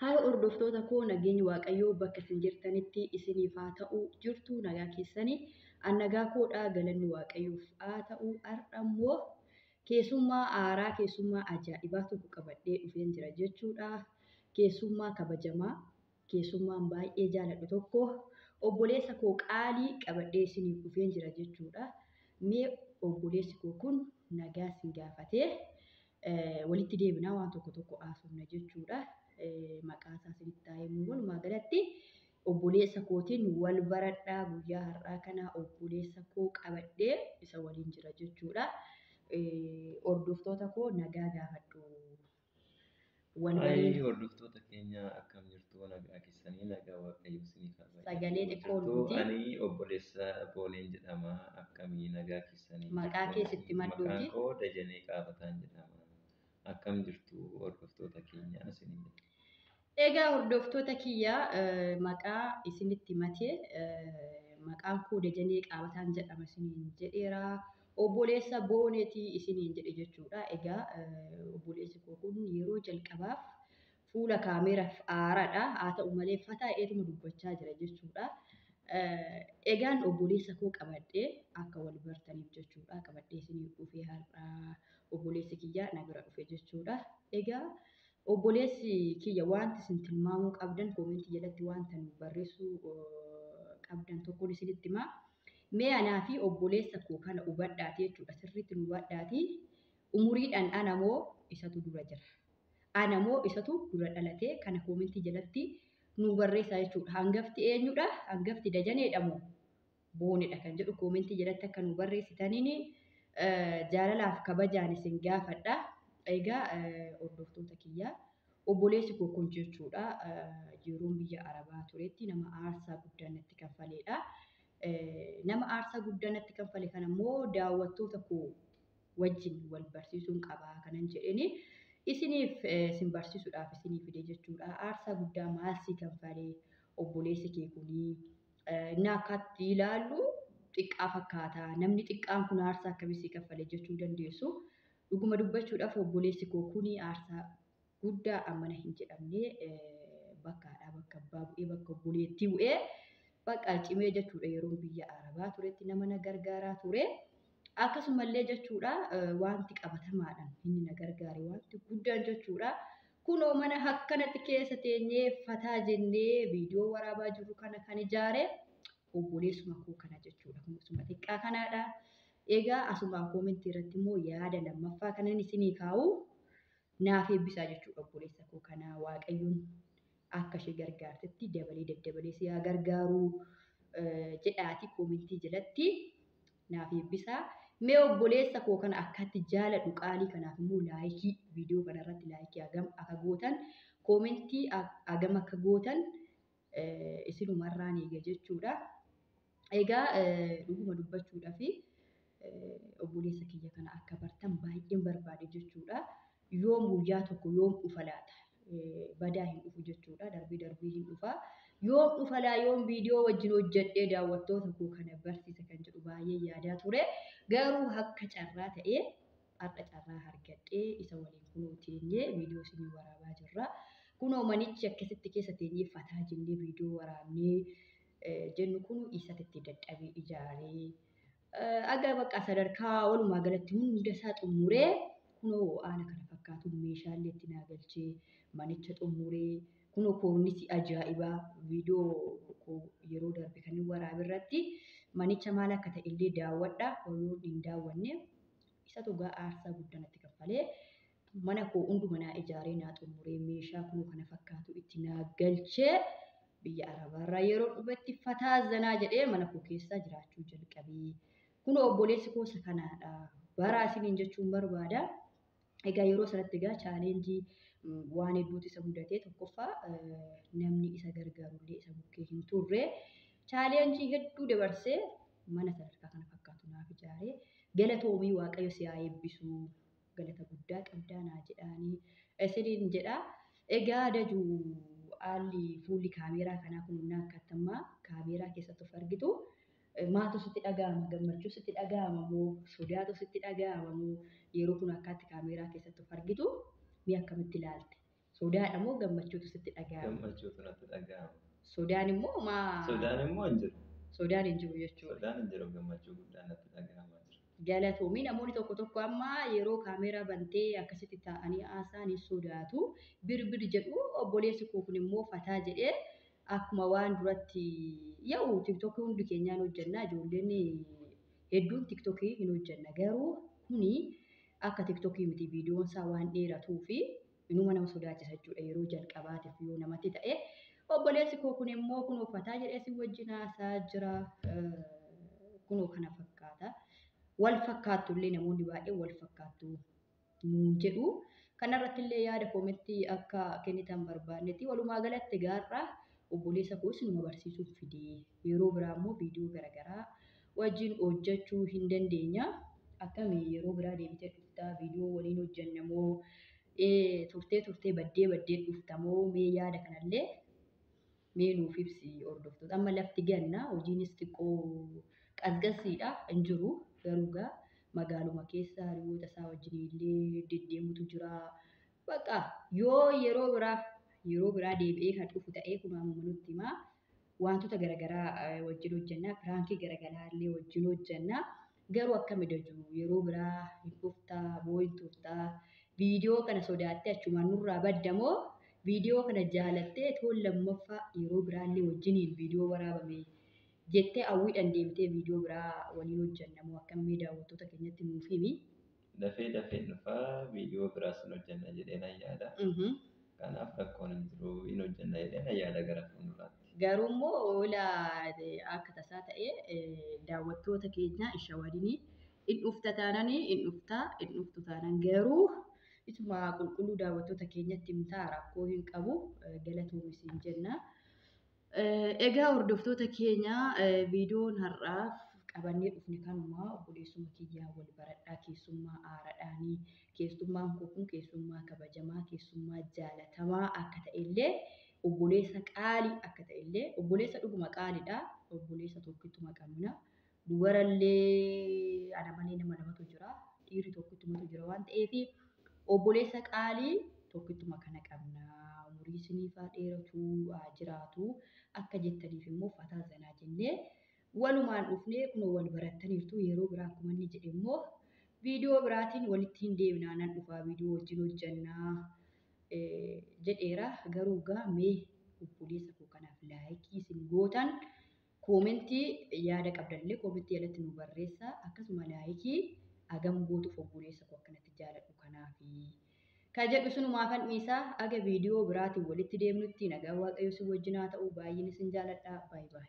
Haa hordoftoota koo nageenyi Waaqayyoo bakka isin jirtanitti isiniif haa ta'u jirtu nagaa keessanii nagaa koodhaa galanni Waaqayyoof haa ta'u har'a immoo keessummaa aaraa keessummaa ajaa'ibaa tokko qabadhee dhufeen jira jechuudha. Keessummaa kabajamaa keessummaan baay'ee jaaladhu tokko obboleessa koo qaalii qabadhee isiniif dhufeen jira jechuudha. Mee obboleessi koo kun nagaa isin gaafatee walitti deebinaa waan tokko haasofna jechuudha. Maqaa isaa isinitti haa himu. Walumaa galatti obboleessa kootiin wal baradhaa guyyaa har'aa kana obboleessa koo qabadhee isa waliin jira jechuudha. Hordoftoota koo nagaa gaafadhu. Waa'ee hordoftoota keenya akkam jirtu nagaa keessanii nagaa Waaqayyoo isiniif haa baay'atu. Sagalee xiqqoo nuti. Ani obboleessa Booleen jedhama. Akkamii nagaa keessanii? Maqaa keessatti madduuti. Maqaan koo Dajanee Qaabataan jedhama. Akkam jirtu hordoftoota keenya isiniin? Egaa hordoftoota kiyyaa maqaa isinitti matee maqaan koo Dajanee Qaabataan jedhama isiniin jedheera. Obboleessa Booneetii isiniin jedhe jechuudha. Egaa obboleessi koo kun yeroo jalqabaaf fuula kaameeraaf aaraadha. Haa ta'u malee fataa'eetuma dubbachaa jira jechuudha. Egaan obboleessa koo qabadhee akka wal bartaniif jechuudha. Qabadhee isiniif dhufee har'aa obboleessi kiyyaa na bira dhufe jechuudha. Egaa obboleessi kiyya wanti isin tilmaamuu qabdan koomentii jalatti wanta nu barreessuu qabdan tokkoon isinitti himaa. Mee anaa fi obboleessa koo kana hubadhaati jechuudha. Sirriitti nu hubadhaati. Umuriidhaan ana moo isatu dura jira? Ana moo isatu dura dhalatee kana koomentii jalatti nu barreessaa jechuudha. Hangafti eenyudha? Hangafti Dajaneedha moo Boonedha kan jedhu koomentii jalatti akka nu barreessitaniin jaalalaaf kabajaan isin gaafadha. Egaa hordoftoota kiyyaa obboleessi koo kun jechuudha. Yeroon biyya Arabaa turetti nama aarsaa guddaa natti kanfaleedha. Nama aarsaa guddaa natti kanfale kana immoo daawwattoota koo wajjin wal barsiisuun qabaa kanan jedheni isiniif isin barsiisuudhaaf isinii fide jechuudha. Aarsaa guddaa maal si kanfalee obboleessi kee kunii na akkatti ilaallu xiqqaa fakkaata. Namni xiqqaan kun aarsaa akkamii si kanfalee jechuu dandeessu. Dhuguma dubbachuudhaaf obboleessi koo kunii aarsaa guddaa ammana hin jedhamne bakkaadhaa bakka abbaa bu'ee bakka obboleettii bu'ee bakka cimee jechuudha. Yeroon biyya Arabaa turetti nama na gargaaraa ture. Akkasumallee jechuudha wanti qabatamaadhaan inni na gargaare wanti guddaan jechuudha. Kunoo mana akkanatti keessa teenyee fataa jennee viidiyoo waraabaa jirru kana kan ijaare obboleessuma koo kana jechuudha. Kunisuma xiqqaa kanaadha. Egaa asumaan koomentii irratti immoo yaada lammaffaa kanan isinii kaa'u naaf eebbisaa jechuudha. Obboleessa koo kana Waaqayyoon akka ishee gargaartetti dabalee daddabalee si haa gargaaru jedhaati koomentii jalatti naaf eebbisaa. Mee obboleessa koo kana akkatti jaaladhu qaalii kanaaf immoo laayikii viidiyoo kanarratti laayikii hagam akka gootan koomentii hagam akka gootan isinumarraan eega jechuudha. Egaa dhuguma dubbachuudhaaf obboleessa kiyya kana akka bartan baay'een barbaade jechuudha. Yoom guyyaa tokko yoom dhufa laata? Badaa hin dhufu jechuudha. Darbii hin dhufa. Yoom dhufa laa yoom viidiyoo wajjin hojjedhee daawwattoota koo kana barsiisa kan jedhu baay'ee yaadaa ture. Garuu akka carraa ta'ee har'a carraa argadhee isa waliin kunoo teenyee viidiyoo isinii waraabaa jirra. Kunoo manichi akkasitti keessa teenyee fataa jennee viidiyoo waraabnee jennu kun isatti dadhabee ijaaree aga bakka sadarkaa walumaa galatti hunda isaa xumuree kunoo haala kana fakkaatu meeshaalee itti naa galchee manicha xumuree kunoo koornisi ajaa'ibaa viidiyoo yeroo darbe kan waraabe irratti manicha maal akka ta'e illee daawwadha. Yoo hin daawwanne isa dhugaa aarsaa guddaa natti kanfalee mana koo hunduma naa ijaaree naa xumuree meeshaa kunoo kana fakkaatu itti naa galchee biyya Arabaarraa yeroo dhufetti fataa zanaa jedhee mana koo keessa jiraachuu jalqabee. Kunoo obboleessi koo isa kanaadha. Baraa isiniin jechuun barbaada. Egaa yeroo sanatti egaa chaalenjii waan hedduutu isa mudatee tokkoffaa namni isa gargaarullee isa bukkee hin turre chaalenjii hedduu dabarsee mana sadarkaa kana fakkaatu naaf ijaaree galatoomii Waaqayyo si haa eebbisu galata guddaa qabdaa naa jedhaanii isiniin jedha. Egaa dajuu haalli fuulli kaameeraa kanaa kun humna akkattammaa kaameeraa keessatti of argitu. Maatu sitti dhaga'ama? Gammachuu sitti dhaga'ama moo sodaatu sitti dhaga'ama moo yeroo kun akkaatti kaameeraa keessatti of argitu? Mee akkamitti ilaalte? Sodaadha moo gammachuutu sitti dhaga'ama? Gammachuutu natti dhaga'ama. Sodaan immoo Sodaan immoo hin jiru. Sodaan hin jiru jechuudha. Sodaan hin jiru, gammachuu guddaan natti dhaga'amaa jira. Galatoomii namoonni tokko amma yeroo kaameeraa bantee akkasitti taa'anii haasa'an hin sodaatu. Birbir jedhu obboleessi koo kun immoo fataa jedhee akkuma waan duratti yaa'u tiktookii hundi keenyaan hojjannaa ijoolleen hedduun tiktookii hin hojjanna garuu kuni akka tiktookii miti viidiyoon isaa waan dheeratuu fi inuma nama sodaachisa jechuudha yeroo jalqabaatiif yoo namatti ta'e. Obboleessi koo kun immoo kun uffataa jedhee si wajjin haasaa jira. Kunoo kana fakkaata. Wal fakkaattu illee namoonni baay'ee wal fakkaattu nuun jedhu. Kanarratti illee yaada koomentii akka kennitan barbaannetti walumaa galatti gaarraa obboleessa koo isinuma barsiisuuf fidee yeroo biraa immoo viidiyoo garaagaraa wajjin hojjechuu hin dandeenya. Akkamii yeroo biraa deebitee dhuftaa viidiyoo waliin hojjennamoo turtee baddee dhuftamoo mee yaada kanallee mee nuuf ibsi hordoftoota. Amma lafti ganna hojiinis xiqqoo qasqasiidha hin jiru garuu magaaluma keessa hiriyoota isaa wajjin illee deddeemutu jira. Bakka yoo yeroo biraa deebi'ee kan dhufu ta'ee kun amma nutti himaa wantoota garaagaraa wajjin hojjannaa piraankii garaagaraa illee wajjin hojjannaa. Garuu akkami daju yeroo biraa hin dhuftaa boo'in turtaa viidiyoo kana sodaattee achumaan nurraa baddamoo viidiyoo kana jaalattee toon lammaffaa yeroo biraallee wajjiniin viidiyoo waraabame jettee hawwiidhaan deemtee viidiyoo biraa waliin hojjennamoo akkamii daawwattoota keenyatti nuuf himi. Dafee dhufaa viidiyoo biraas hin hojjenna jedhee nan yaada. Kanaaf rakkoon hin jiru hin hojjenna jedhee nan yaada gara fuulduraatti. Garuu immoo akka tasaa ta'ee daawwattoota keenya shawadinii hin dhufta taananii hin dhuftu taanan garuu isuma qulqulluu daawwattoota keenyatti himtaa rakkoo hin qabu galatoomis hin jenna. Egaa hordoftoota keenya viidiyoon har'aaf qabannee dhufne kanuma obboleessuma kiyyaa wal baradhaa keessummaa aaraadhaanii keessummaan koo kun keessummaa kabajamaa keessummaa jaalatamaa akka ta'ellee obboleessa qaalii akka ta'ellee obboleessa dhuguma qaaliidha obboleessa tokkittuma qabna dubarallee ana malee nama lamatu jira dhiirri tokkittumatu jira waan ta'eef obboleessa qaalii tokkittuma kana qabna umurii isiniifaa dheeratu jiraatu akka jettaniif immoo fataa zanaa jennee walumaan dhufnee kun wal barattaniirtu yeroo biraa akkuma inni jedhe immoo viidiyoo biraatiin walitti hin deebinaa nan dhufaa viidiyoo wajjin hojjannaa jedheera garuu mee obboleessa koo kanaaf laayikii isin gootan koomentii yaada qabdanillee koomentii jalatti nu barreessaa akkasuma laayikii hagam gootuuf obboleessa koo akkanatti jaaladhu kanaafi. Kan jedhu sunumaafan dhiisaa aga viidiyoo biraatiin walitti deemnutti nagaa waaqayyo si wajjin haa ta'u baay'een isin jaaladha baay'ee.